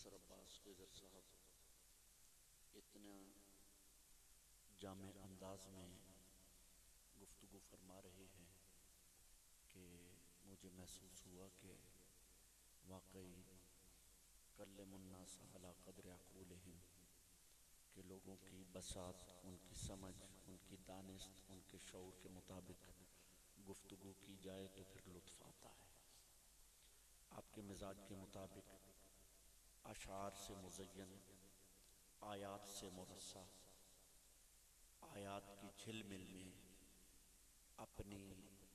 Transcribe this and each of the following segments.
انصر عباس خضر صاحب اتنا جامع انداز میں گفتگو فرما رہے ہیں کہ مجھے محسوس ہوا کہ واقعی کلم الناس علی قدر عقولہم، کہ لوگوں کی بساط، ان کی سمجھ، ان کی دانست، ان کے شعور کے مطابق گفتگو کی جائے تو پھر لطف آتا ہے۔ آپ کے مزاج کے مطابق اشعار سے مزین، آیات سے مرصع، آیات کی جھل مل میں اپنی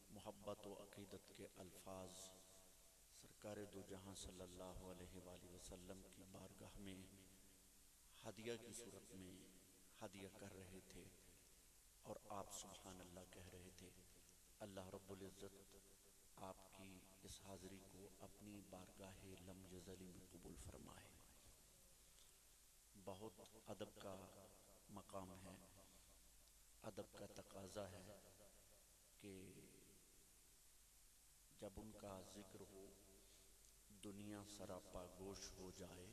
محبت و عقیدت کے الفاظ سرکار دو جہاں صلی اللہ علیہ وآلہ وسلم کی بارگاہ میں ہدیہ کی صورت میں ہدیہ کر رہے تھے، اور آپ سبحان اللہ کہہ رہے تھے۔ اللہ رب العزت آپ کی اس حاضری کو اپنی بارگاہ لم یزلی میں قبول فرمائے۔ بہت ادب کا مقام ہے، ادب کا تقاضا ہے کہ جب ان کا ذکر ہو دنیا سراپا گوش ہو جائے،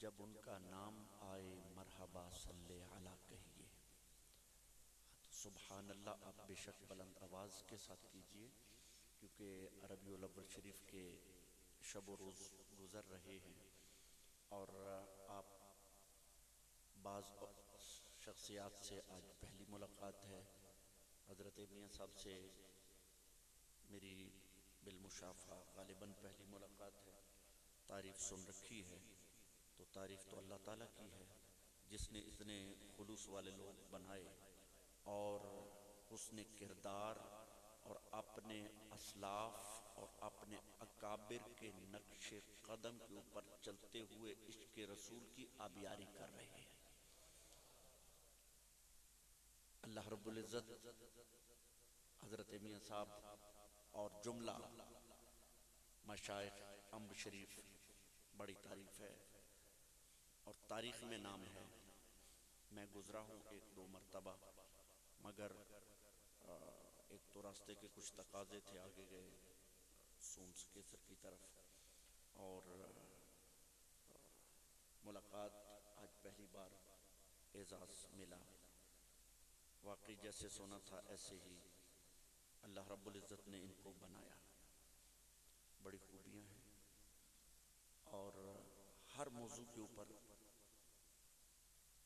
جب ان کا نام آئے مرحبا صلی علی کہیے۔ سبحان اللہ آپ بے شک بلند آواز کے ساتھ کیجئے، کیونکہ ربیع الاول شریف کے شب و روز گزر رہے ہیں، اور آپ بعض شخصیات سے آج پہلی ملاقات ہے۔ حضرت میاں صاحب سے میری بالمشافہ غالباً پہلی ملاقات ہے۔ تعریف سن رکھی ہے، تو تعریف تو اللہ تعالیٰ کی ہے جس نے اتنے خلوص والے لوگ بنائے اور حسن کردار اور اپنے اسلاف اور اپنے اکابر کے نقش قدم کے اوپر چلتے ہوئے عشق رسول کی آبیاری کر رہے ہیں۔ اللہ رب العزت حضرت میاں صاحب اور جملہ مشائخ امب شریف بڑی تعریف ہے اور تاریخ میں نام ہے۔ میں گزرا ہوں ایک دو مرتبہ، مگر ایک تو راستے کے کچھ تقاضے تھے، آگے گئے سومس کیسر کی طرف، اور ملاقات آج پہلی بار اعزاز ملا۔ واقعی جیسے سونا تھا ایسے ہی اللہ رب العزت نے ان کو بنایا، بڑی خوبیاں ہیں، اور ہر موضوع کے اوپر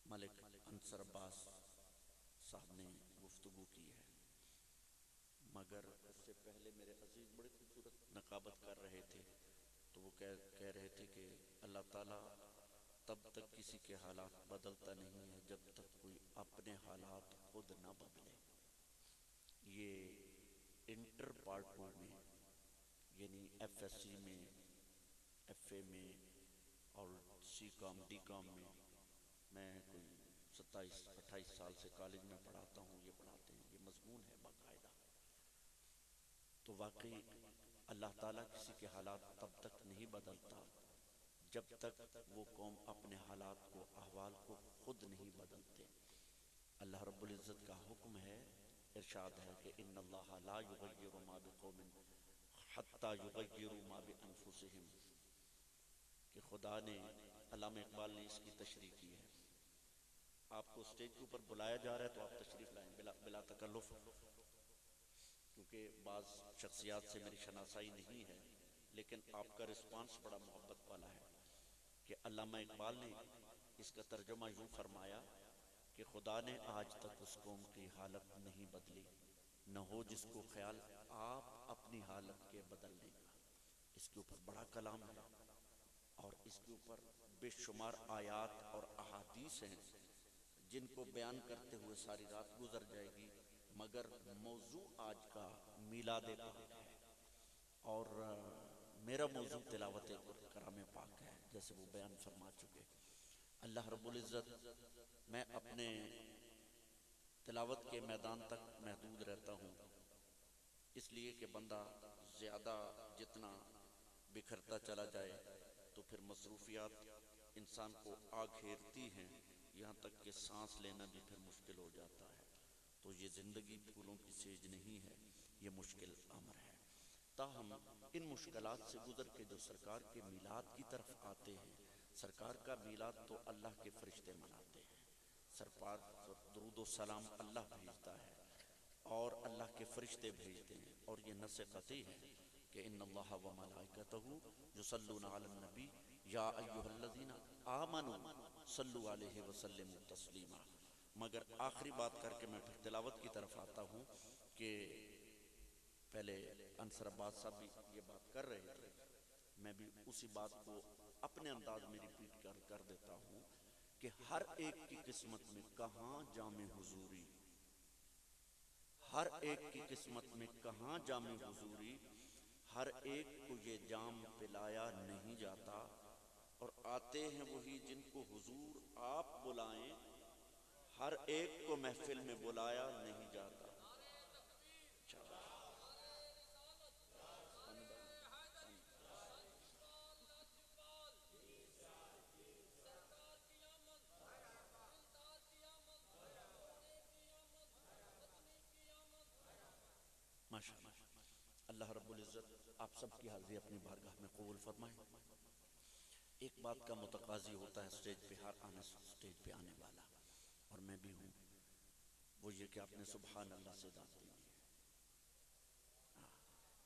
ملک انصر عباس صاحب نے گفتگو کی ہے۔ مگر اس سے پہلے میرے عزیز بڑی خوبصورت نقابت کر رہے تھے، تو وہ کہہ رہے تھے کہ اللہ تعالیٰ تب تک کسی کے حالات بدلتا نہیں ہے جب تک کوئی اپنے حالات خود نہ بدلے۔ یہ انٹر پارٹ 2 میں، یعنی ایف ایس سی میں، ایف اے میں اور سی کام ڈی کام میں کوئی 27-28 سال سے کالج میں پڑھاتا ہوں، یہ پڑھاتے ہیں، یہ مضمون ہے باقاعدہ۔ تو واقعی اللہ تعالیٰ کسی کے حالات تب تک نہیں بدلتا جب تک وہ قوم اپنے حالات کو، احوال کو خود نہیں بدلتے۔ اللہ رب العزت کا حکم ہے، ارشاد ہے کہ ان اللہ لا یغیر ما بقوم حتی یغیروا ما بانفسہم، کہ خدا نے، علامہ اقبال نے اس کی تشریح کی ہے۔ آپ کو اسٹیج کے اوپر بلایا جا رہا ہے تو آپ تشریف لائیں بلا تکلف، کیونکہ بعض شخصیات سے میری شناسائی نہیں ہے، لیکن آپ کا رسپانس بڑا محبت والا ہے کہ علامہ اقبال نے اس کا ترجمہ یوں فرمایا کہ خدا نے آج تک اس قوم کی حالت نہیں بدلی، نہ ہو جس کو خیال آپ اپنی حالت کے بدلنے کا۔ اس کے اوپر بڑا کلام ہے، اور اس کے اوپر بے شمار آیات اور احادیث ہیں جن کو بیان کرتے ہوئے ساری رات گزر جائے گی، مگر موضوع آج کا میلاد پاک ہے، اور میرا موضوع تلاوت کرام پاک ہے، جیسے وہ بیان فرما چکے۔ اللہ رب العزت، میں اپنے تلاوت کے میدان تک محدود رہتا ہوں، اس لیے کہ بندہ زیادہ جتنا بکھرتا چلا جائے تو پھر مصروفیات انسان کو آ گھیرتی ہیں، یہاں تک کہ سانس لینا بھی پھر مشکل ہو جاتا ہے۔ تو یہ زندگی پھولوں کی سیج نہیں ہے، یہ مشکل امر ہے۔ تاہم ان مشکلات سے گزر کے جو سرکار کے میلاد کی طرف آتے ہیں، سرکار کا میلاد تو اللہ کے فرشتے مناتے ہیں، سرکار درود و سلام اللہ بھیجتا ہے اور اللہ کے فرشتے بھیجتے ہیں، اور یہ نص قطعی ہے کہ ان اللہ و ملائکتہ یصلون علی النبی یا ایھا الذین آمنوا صلوا علیہ وسلموا تسلیما۔ مگر آخری بات کر کے میں پھر تلاوت کی طرف آتا ہوں کہ پہلے انصر عباس صاحب بھی یہ بات کر رہے تھے، میں بھی اسی بات کو اپنے انداز میں ریپیٹ کر دیتا ہوں کہ ہر ایک کی قسمت میں کہاں جام حضوری، ہر ایک کی قسمت میں کہاں جام حضوری، ہر ایک کو یہ جام پلایا نہیں جاتا، اور آتے ہیں وہی جن کو حضور آپ بلائیں، ہر ایک کو محفل میں بلایا نہیں جاتا۔ ماشاءاللہ، اللہ رب العزت آپ سب کی حاضری اپنی بارگاہ میں قبول فرمائے۔ ایک بات کا متقاضی ہوتا ہے سٹیج پہ سٹیج پہ آنے والا، اور میں بھی ہوں، وہ یہ کہ آپ نے سبحان اللہ سے داد دی ہے۔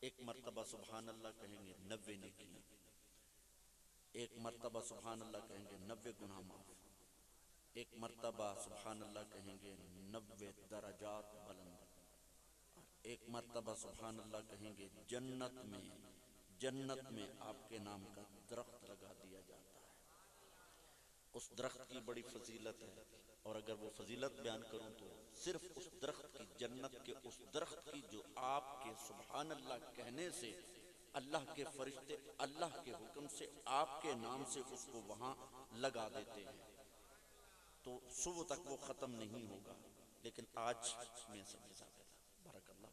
ایک مرتبہ سبحان اللہ کہیں گے 90 نیکیاں، ایک مرتبہ سبحان اللہ کہیں گے 90 گناہ معاف، ایک مرتبہ سبحان اللہ کہیں گے 90 درجات بلند، ایک مرتبہ سبحان اللہ کہیں گے جنت میں آپ کے نام کا درخت لگا دیا جاتا ہے۔ اس درخت کی بڑی فضیلت ہے، اور اگر وہ فضیلت بیان کروں تو صرف اس درخت کی، جنت کے اس درخت کی جو آپ کے سبحان اللہ کہنے سے اللہ کے فرشتے اللہ کے حکم سے آپ کے نام سے اس کو وہاں لگا دیتے ہیں، تو صبح تک وہ ختم نہیں ہوگا۔ لیکن آج میں سمجھا بارک اللہ،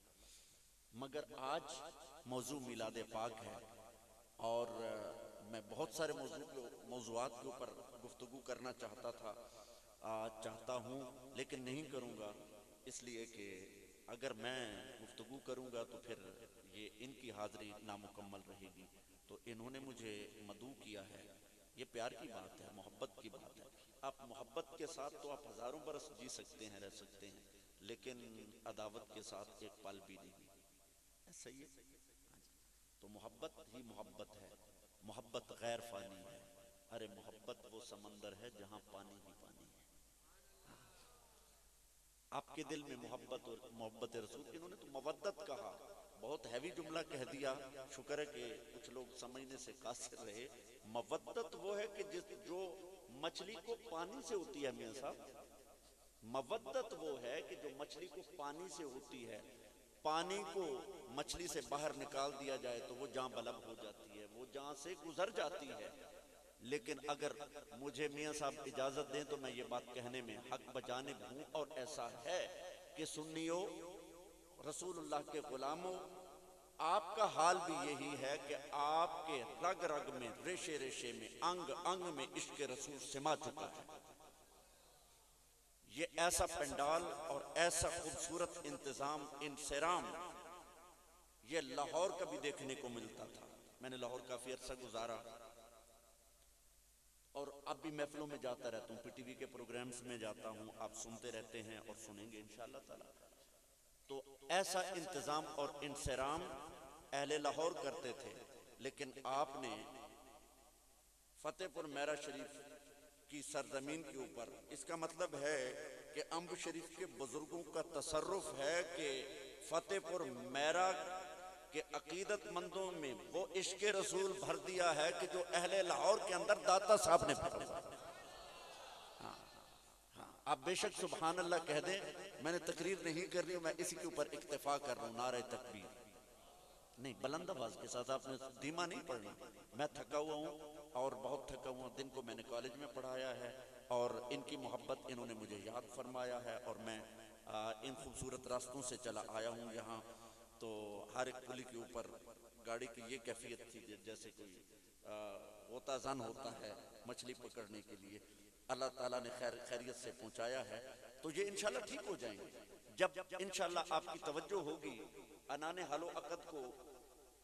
مگر آج موضوع میلاد پاک ہے، اور میں بہت سارے موضوعات کے اوپر گفتگو کرنا چاہتا ہوں، لیکن نہیں کروں گا، اس لیے کہ اگر میں گفتگو کروں گا تو پھر یہ ان کی حاضری نامکمل رہے گی۔ تو انہوں نے مجھے مدعو کیا ہے، یہ پیار کی بات ہے، محبت کی بات ہے۔ آپ محبت کے ساتھ تو آپ ہزاروں برس جی سکتے ہیں، رہ سکتے ہیں، لیکن عداوت کے ساتھ ایک پل بھی نہیں۔ ایسا ہی ہے، تو محبت ہی محبت ہے، محبت غیر فانی ہے۔ ارے محبت وہ سمندر ہے جہاں پانی ہی پانی ہے۔ آپ کے دل میں محبت اور محبت رسول، انہوں نے تو مودت کہا، بہت ہیوی جملہ کہہ دیا، شکر ہے کہ کچھ لوگ سمجھنے سے قاصر رہے۔ مودت وہ ہے کہ جو مچھلی کو پانی سے ہوتی ہے، میاں صاحب، مودت وہ ہے کہ جو مچھلی کو پانی سے ہوتی ہے، پانی کو مچھلی سے باہر نکال دیا جائے تو وہ جاں بلب ہو جاتی ہے، وہ جاں سے گزر جاتی ہے۔ لیکن اگر مجھے میاں صاحب اجازت دیں تو میں یہ بات کہنے میں حق بجانب ہوں، اور ایسا ہے کہ سنیو، رسول اللہ کے غلاموں، آپ کا حال بھی یہی ہے کہ آپ کے رگ رگ میں، ریشے ریشے میں، انگ انگ میں عشق رسول سما چکا ہے۔ یہ ایسا پنڈال اور ایسا خوبصورت انتظام، انصرام، یہ لاہور کا بھی دیکھنے کو ملتا تھا۔ میں نے لاہور کافی عرصہ گزارا، اور اب بھی محفلوں میں جاتا رہتا ہوں، پی ٹی وی کے پروگرامز میں جاتا ہوں، آپ سنتے رہتے ہیں اور سنیں گے انشاءاللہ تعالی۔ تو ایسا انتظام اور انصرام اہل لاہور کرتے تھے، لیکن آپ نے فتح پور میرا شریف کی سرزمین کے اوپر، اس کا مطلب ہے کہ امب شریف کے بزرگوں کا تصرف ہے کہ فتح پور میرا کہ عقیدت مندوں میں وہ عشق رسول بھر دیا ہے کہ جو اہل لاہور کے اندر داتا صاحب نے بھرا۔ آپ بے شک سبحان اللہ کہہ دیں، میں نے تقریر نہیں کر رہی ہوں، میں اسی کے اوپر اکتفا کر رہا ہوں، نعرہ تکبیر نہیں، بلند آواز کے ساتھ، آپ نے دھیما نہیں پڑھنا۔ میں تھکا ہوا ہوں، اور بہت تھکا ہوا ہوں، دن کو میں نے کالج میں پڑھایا ہے، اور ان کی محبت انہوں نے مجھے یاد فرمایا ہے، اور میں ان خوبصورت راستوں سے چلا آیا ہوں یہاں۔ تو ہر ایک پلی کے اوپر گاڑی کی یہ کیفیت تھی جیسے کوئی غوطہ زن ہوتا ہے مچھلی پکڑنے کے لیے۔ اللہ تعالیٰ نے خیریت سے پہنچایا ہے، تو یہ انشاءاللہ ٹھیک ہو جائیں گے جب انشاءاللہ آپ کی توجہ ہوگی عنان حل و عقد کو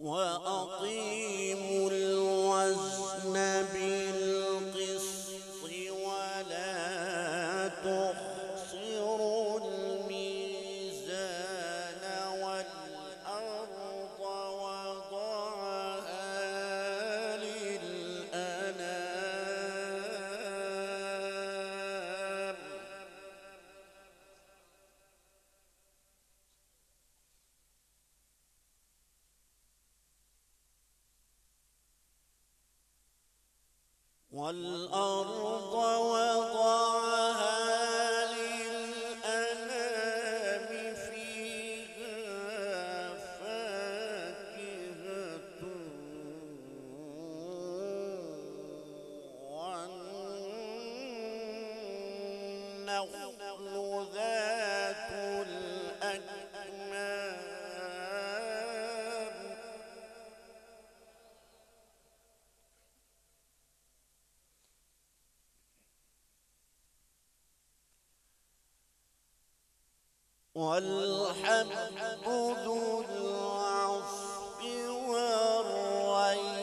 وأقيموا الوزن بالقسط ولا تخسروا الميزان والأرض وضعها للأنام. والأرض وضعها للأنام فيها فاكهة والنخل ذات الأكمام. والحب ذو العصف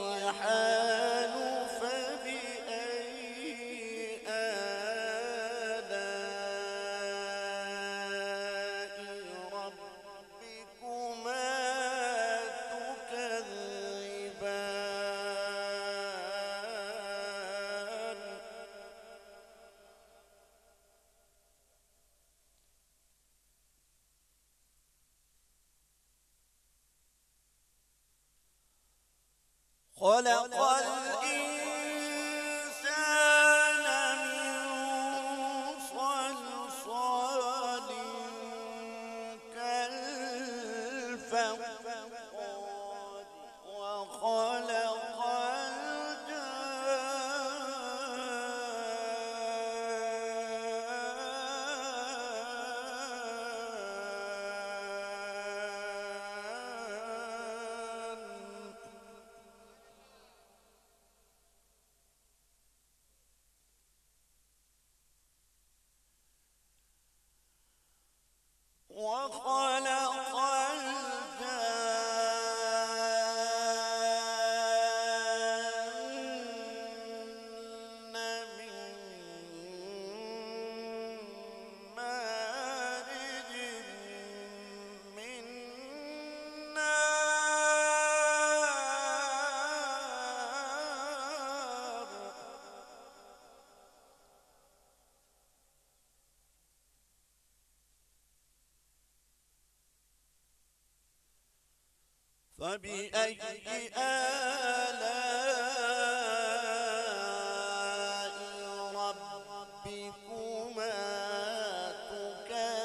والريحان فبأي آلاء ربكما تكذبان. خلق الإنسان من صلصال كالفخار وخلق وخلق الجان من مارج من نار. فبأي آلاء ربكما تكذبان.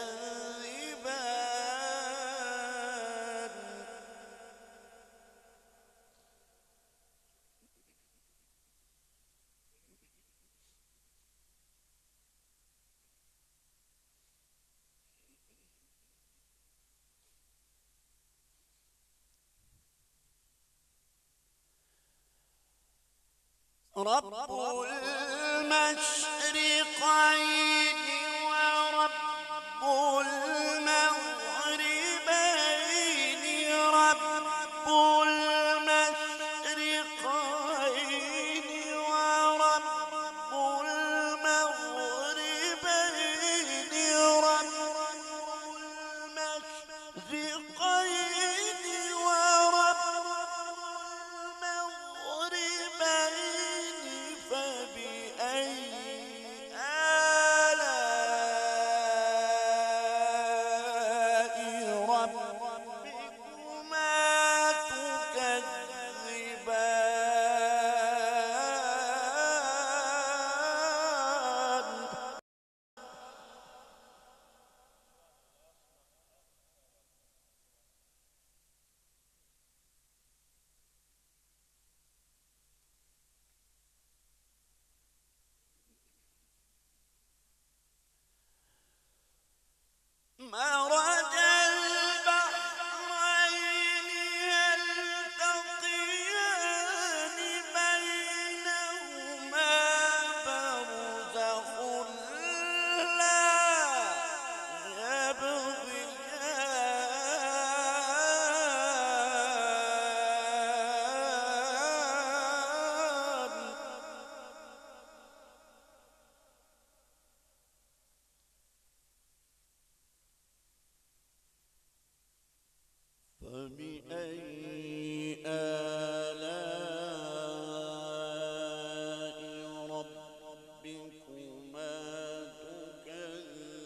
رب المشرقين ورب المغربين، رب المشرقين ورب المغربين، رب المشرقين ورب المغربين، فبأي آلاء ربكما تكذبان. مرج البحرين يلتقيان بينهما برزخ لا يبغيان. فبأي آلاء ربكما تكذبان.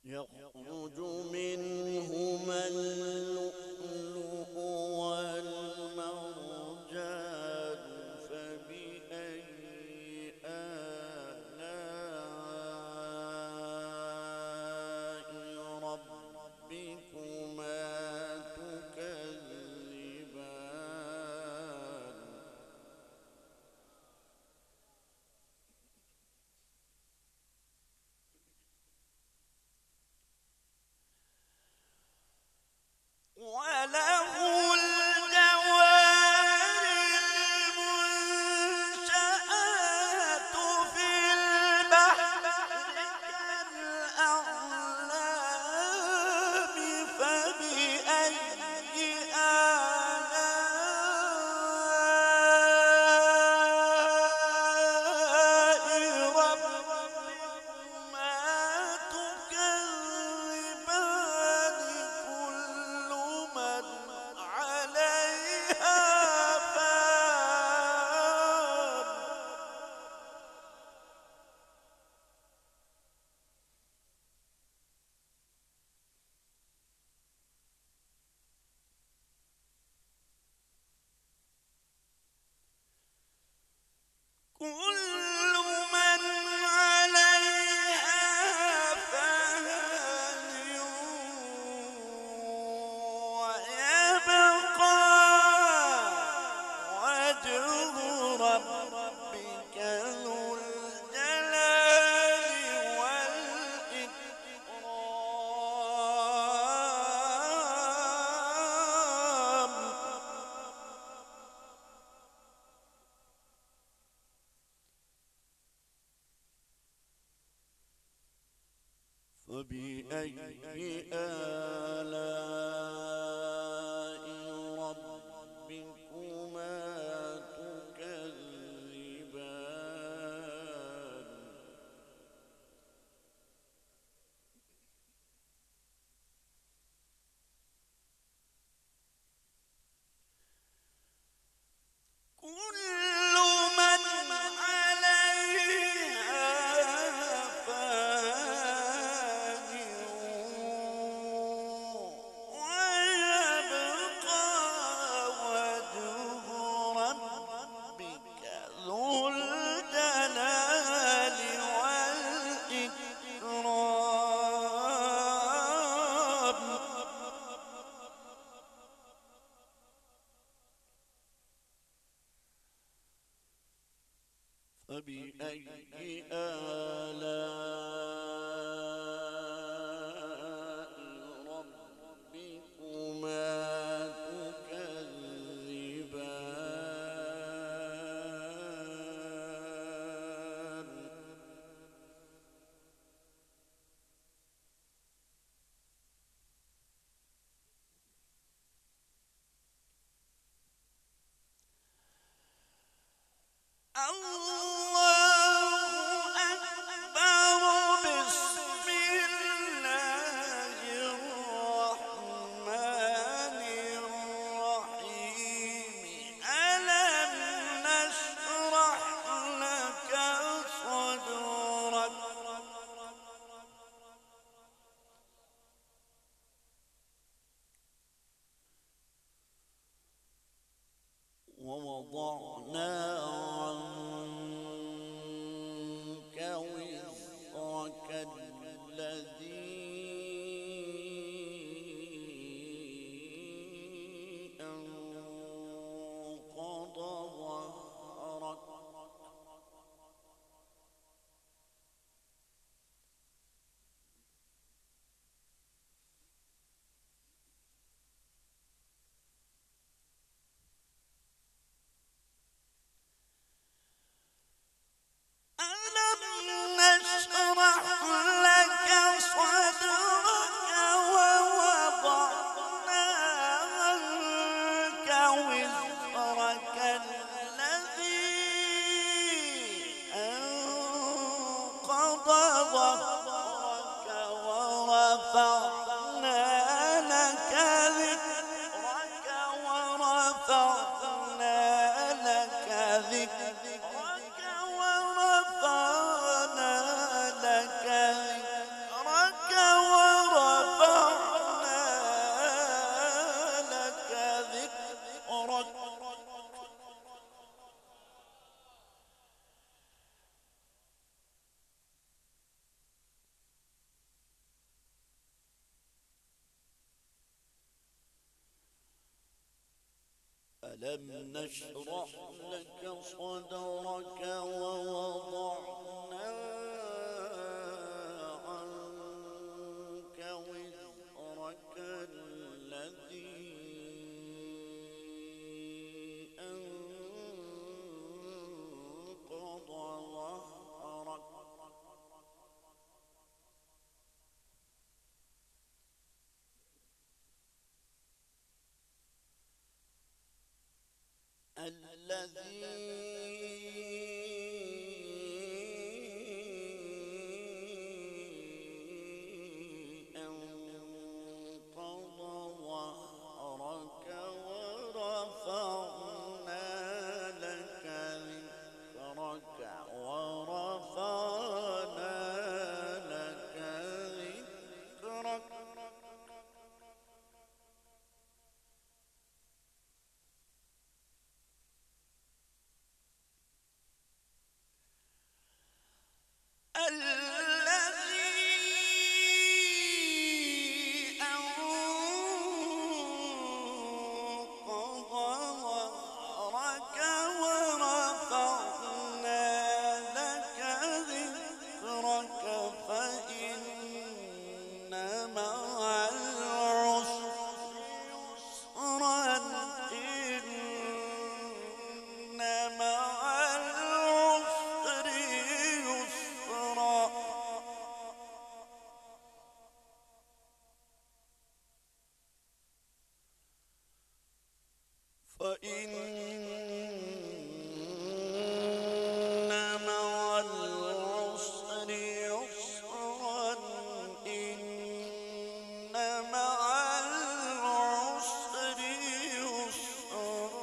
يخرج منهما اللؤلؤ والمرجان، فبأي آلاء ربكما تكذبان. وله الجوار المنشآت في البحر كالأعلام، فبأي آلاء ربكما تكذبان. كل من عليها فان. كل من عليها فان، ويبقى وجه ربك ذو الجلال والإكرام. فبأي آلاء ربكما تكذبان. كل من عليها فان، ويبقى وجه ربك ذو الجلال والإكرام. فبأي آلاء ووضعنا عنك وزرك الذي أنقض ظهرك ألم نشرح لك صدرك ووضعنا عنك وزرك الذي أنقض ظهرك الذي أنقض ظهرك ورفعنا لك ذكرك فإن مع العسر يسرا إن مع العسر يسرا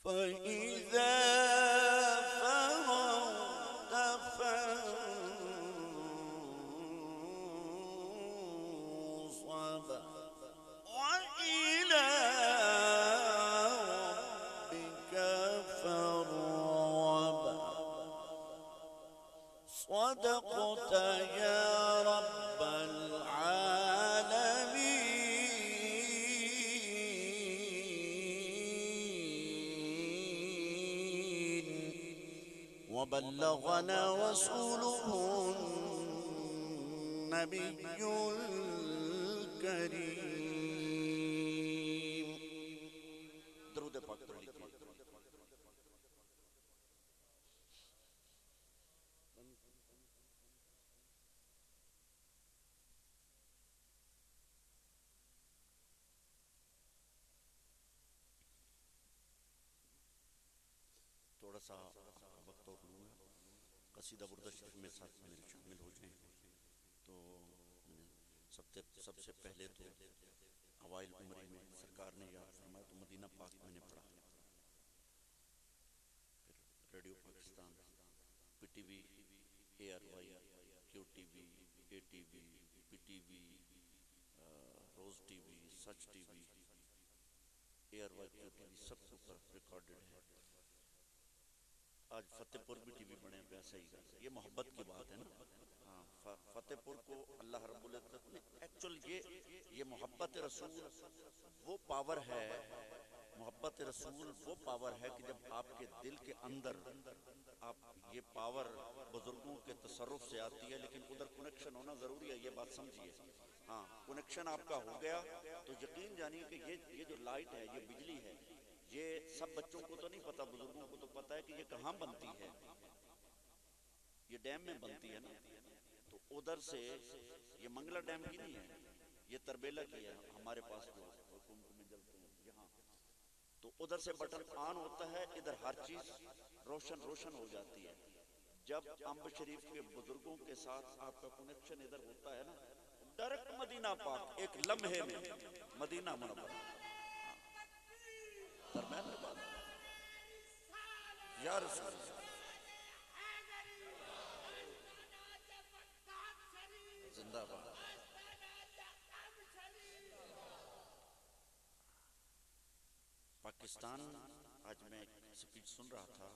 فإذا فرغت فانصب وإلى ربك فارغب صدقت يا رب العالمين وبلغنا رسوله النبي الكريم درود پاک پڑھ لیجیے سا وقت اور لوں گا، قصیدہ بردہ شریف میں ساتھ میرے شامل ہو جائیں. تو سب سے پہلے تو اوائل عمری میں سرکار نے یاد فرمایا تو مدینہ پاک میں نے پڑھا، پھر radio Pakistan, P T V, A R Y, Q T V, A T V, P T V, Roze T V, Sach T V, A R Y, Q T V, سب کے اوپر ریکارڈڈ ہے. آج فتح پور بھی ٹی وی بنے پہ ایسا ہی، یہ محبت کی بات ہے نا. ہاں، فتح پور کو اللہ رب العزت نے ایکچول یہ محبت رسول وہ پاور ہے، محبت رسول وہ پاور ہے کہ جب آپ کے دل کے اندر آپ یہ پاور بزرگوں کے تصرف سے آتی ہے، لیکن ادھر کنیکشن ہونا ضروری ہے، یہ بات سمجھیے. ہاں، کنیکشن آپ کا ہو گیا تو یقین جانیے کہ یہ جو لائٹ ہے، یہ بجلی ہے، یہ سب بچوں کو تو نہیں پتا، بزرگوں کو تو پتا ہے کہ یہ کہاں بنتی ہے، یہ ڈیم میں بنتی ہے نا. تو ادھر سے یہ منگلہ ڈیم کی نہیں ہے، یہ تربیلا کی ہے ہمارے پاس جو میں جلتے ہیں یہاں. تو ادھر سے بٹن آن ہوتا ہے، ادھر ہر چیز روشن روشن ہو جاتی ہے. جب امب شریف کے بزرگوں کے ساتھ آپ کا کنیکشن ادھر ہوتا ہے نا، ڈائریکٹ مدینہ پاک ایک لمحے میں مدینہ منورہ. درمیان میں بات یا رسول اللہ زندہ باد. پاکستان، آج میں ایک سپیچ سن رہا تھا،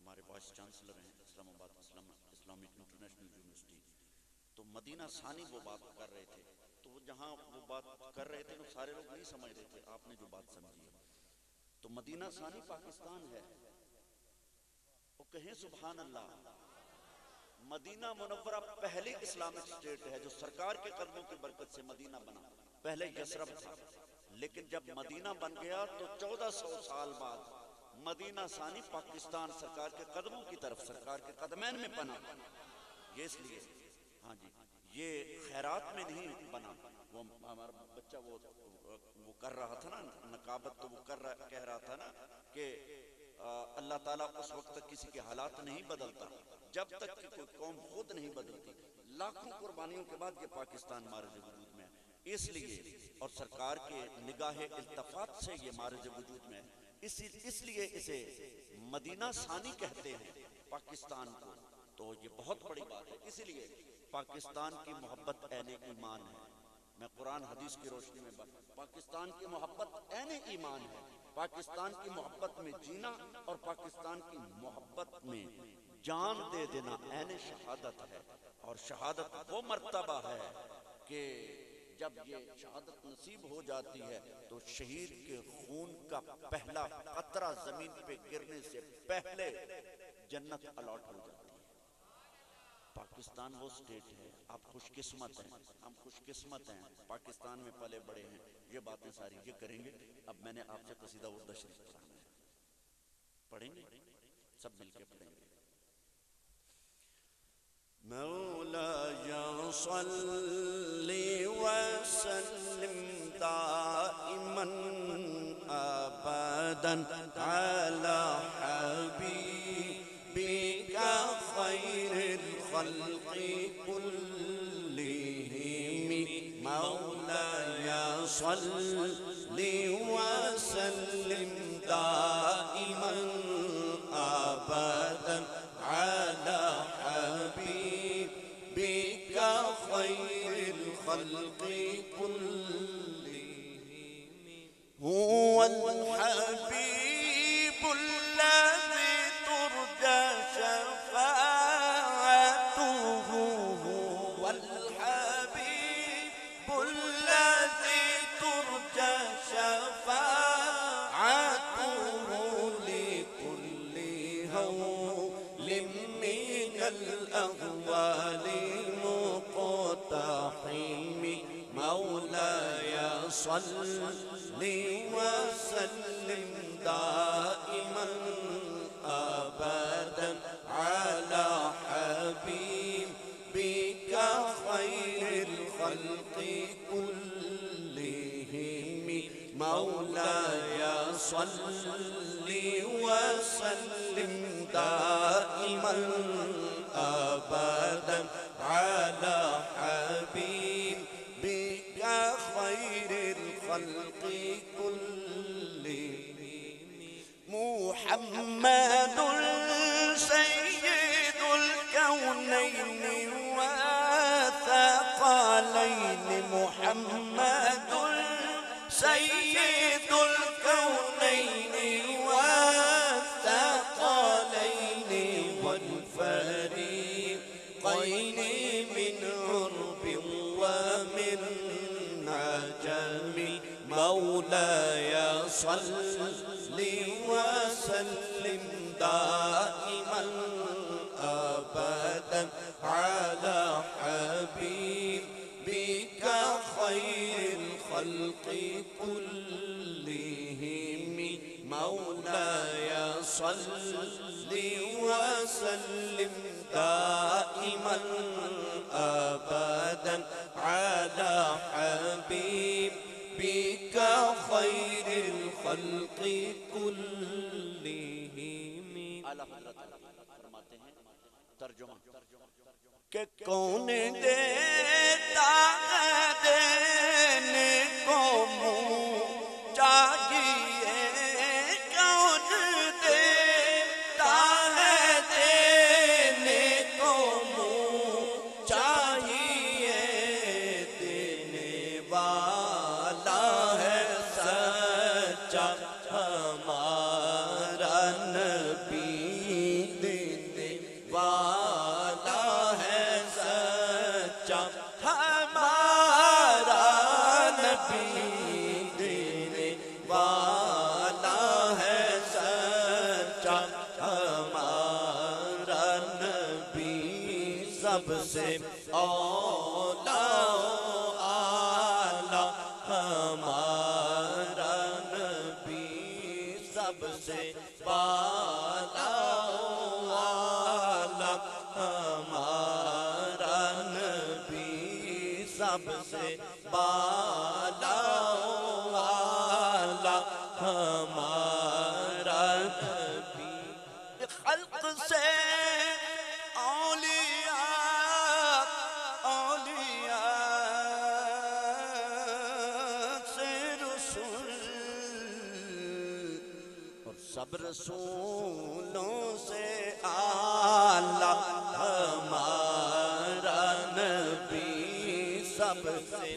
ہمارے وائس چانسلر ہیں اسلام آباد اسلامک انٹرنیشنل یونیورسٹی، تو مدینہ ثانی وہ بات کر رہے تھے. تو جہاں وہ بات کر رہے تھے تو سارے لوگ نہیں سمجھ رہے تھے، آپ نے جو بات سمجھی ہے. تو مدینہ ثانی پاکستان ہے، وہ کہیں سبحان اللہ. مدینہ منورہ پہلی اسلامک اسٹیٹ ہے جو سرکار کے قدموں کی برکت سے مدینہ بنا. پہلے یثرب تھا، لیکن جب مدینہ بن گیا تو 1400 سال بعد مدینہ ثانی پاکستان سرکار کے قدموں کی طرف، سرکار کے قدمین میں بنا. یہ اس لیے، ہاں جی، یہ خیرات میں نہیں بنا. وہ ہمارا بچہ وہ کر رہا تھا نا نقابت، تو وہ کہہ رہا تھا نا کہ اللہ تعالیٰ اس وقت تک کسی کے حالات نہیں بدلتا جب تک کہ کوئی قوم خود نہیں بدلتی. لاکھوں قربانیوں کے بعد یہ پاکستان مارج وجود میں ہے، اس لیے، اور سرکار کے نگاہ التفات سے یہ مارج وجود میں ہے. اس لیے اسے مدینہ ثانی کہتے ہیں پاکستان کو. تو یہ بہت بڑی بات ہے. اسی لیے پاکستان کی محبت عین ایمان ہے. میں قرآن حدیث کی روشنی میں پاکستان کی محبت عین ایمان ہے. پاکستان کی محبت میں جینا اور پاکستان کی محبت میں جان دے دینا عین شہادت ہے. اور شہادت وہ مرتبہ ہے کہ جب یہ شہادت نصیب ہو جاتی ہے تو شہید کے خون کا پہلا قطرہ زمین پہ گرنے سے پہلے جنت الاٹ ہو جاتی ہے. پاکستان وہ سٹیٹ ہے، آپ خوش قسمت ہیں، ہم خوش قسمت ہیں، پاکستان میں پلے بڑے ہیں. یہ باتیں ساری یہ کریں گے. اب میں نے آپ سے قصیدہ وردہ شریف پڑھانا ہے، پڑھیں گے سب مل کے پڑھیں گے. مولایا صلی وسلم دائما ابدا علی حبیبک خیر الخلق كلهم. مولایا صلی وسلم دائما ابدا علی حبیبک خیر الخلق كلهم. هو الحبیب الذي ترجى شفاعته. هو الحبيب الذي ترجى شفاعته لكل هول من الأهوال مقتحم. مولاي صل وسلم دائما أبدا على حبيبك خير الخلق كلهم. مولاي صل وسلم دائما أبدا على حبيبك خير الخلق كلهم محمد سيد الكونين والثقلين محمد سيد الكونين والثقلين والفريقين من عرب ومن عجم مولاي صل وسلم دائما أبدا على حبيبك خير الخلق كلهم مولاي صل وسلم دائما أبدا على حبيبك خير الخلق كلهم اعلیٰ حضرت فرماتے ہیں ترجمہ کہ کون دیتا ہے دینے کو منہ چاہیے کون دیتا ہے دینے کو منہ چاہیے دینے والا ہے سچا ہمارا نبی دینے والا ہے سچا ہمارا نبی دینے والا ہے سچا ہمارا نبی سب سے اولا اعلیٰ ہمارا نبی سب سے بالا اعلیٰ ہمارا نبی سب سے بالا اعلیٰ ہمارا نبی خلق سے اولیاء سے رسول اور سب رسولوں سے اعلیٰ ہمارا نبی سب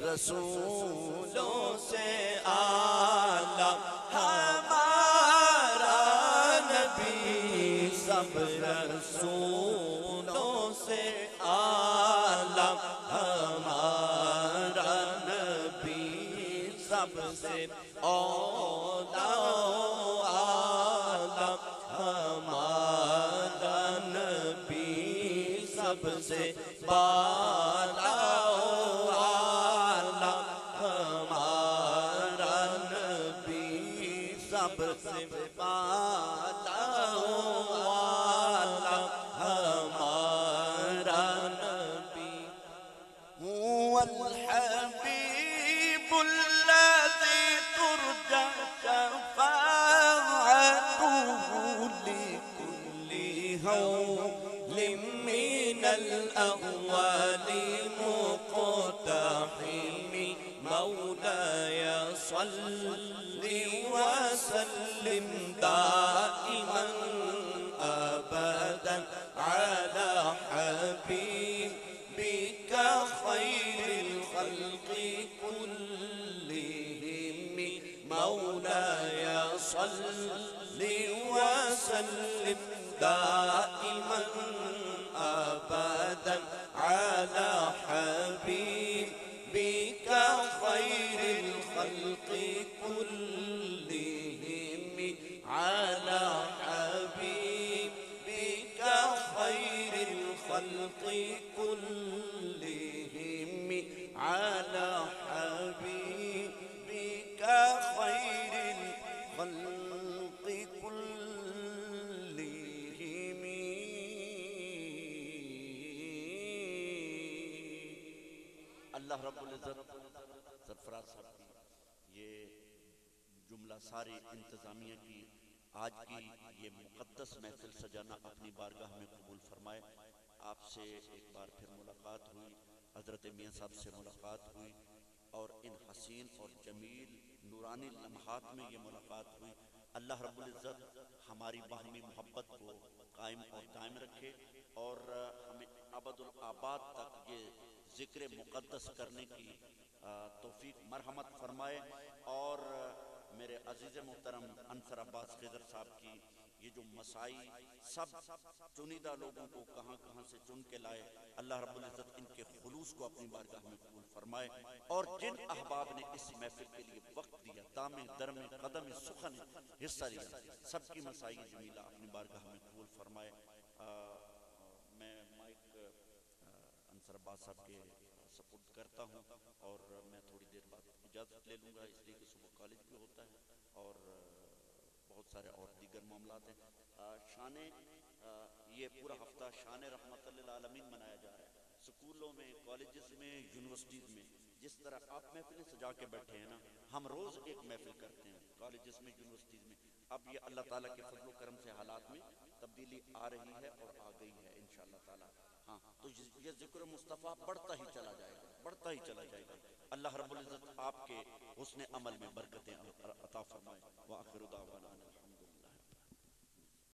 رسولوں سے اعلیٰ ہمارا نبی سب رسولوں سے اعلیٰ ہمارا نبی سب سے اولا اعلیٰ ہمارا نبی سب سے بالا اعلیٰ ہمارا نبی سب سے بالا اعلیٰ ہمارا نبی هو الحبيب الذي ترجى شفاعته لكل هول من الأهوال مقتحم مولاي صل وسلم دائما أبدا على حبيبك خير الخلق كلهم مولاي صل وسلم دائما أبدا على حبيبك خير الخلق كلهم على حبيبك خير الخلق كلهم على حبيبك خير الخلق كلهم اللہ رب العزت سرفراز صاحب کی یہ جملہ ساری انتظامیہ کی آج کی یہ مقدس محفل سجانا اپنی بارگاہ میں قبول فرمائے۔ آپ سے ایک بار پھر ملاقات ہوئی، حضرت میاں صاحب سے ملاقات ہوئی، اور ان حسین اور جمیل نورانی لمحات میں یہ ملاقات ہوئی۔ اللہ رب العزت ہماری باہمی محبت کو قائم اور دائم رکھے، اور ہمیں ابد الآباد تک یہ ذکر مقدس کرنے کی توفیق مرحمت فرمائے، اور میرے عزیز محترم انصر عباس خضر صاحب کی یہ جو مسائی سب چنیدہ لوگوں کو کہاں کہاں سے چن کے لائے، اللہ رب العزت ان کے خلوص کو اپنی بارگاہ میں قبول فرمائے، اور جن احباب نے اس محفل کے لیے وقت دیا، دام درم قدم سخن حصہ لیا، سب کی مسائی جمیلہ اپنی بارگاہ میں قبول فرمائے۔ میں مائک انصر عباس صاحب کے سپورٹ کرتا ہوں، اور میں تھوڑی دیر بعد اجازت لے لوں گا، اس لیے کہ صبح کالج بھی ہوتا ہے اور بہت سارے اور دیگر معاملات ہیں۔ شان یہ پورا ہفتہ شان رحمت للعالمین منایا جا رہا ہے، سکولوں میں، کالجز میں، یونیورسٹیز میں۔ جس طرح آپ محفلیں سجا کے بیٹھے ہیں نا، ہم روز ایک محفل کرتے ہیں کالجز میں، یونیورسٹیز میں۔ اب یہ اللہ تعالیٰ کے فضل و کرم سے حالات میں تبدیلی آ رہی ہے اور آ گئی ہے انشاءاللہ تعالیٰ۔ ہاں، تو یہ ذکر مصطفیٰ بڑھتا ہی چلا جائے گا، بڑھتا ہی چلا جائے گا۔ اللہ رب العزت آپ کے حسن عمل میں برکتیں عطا فرمائے۔ وآخر دعوانا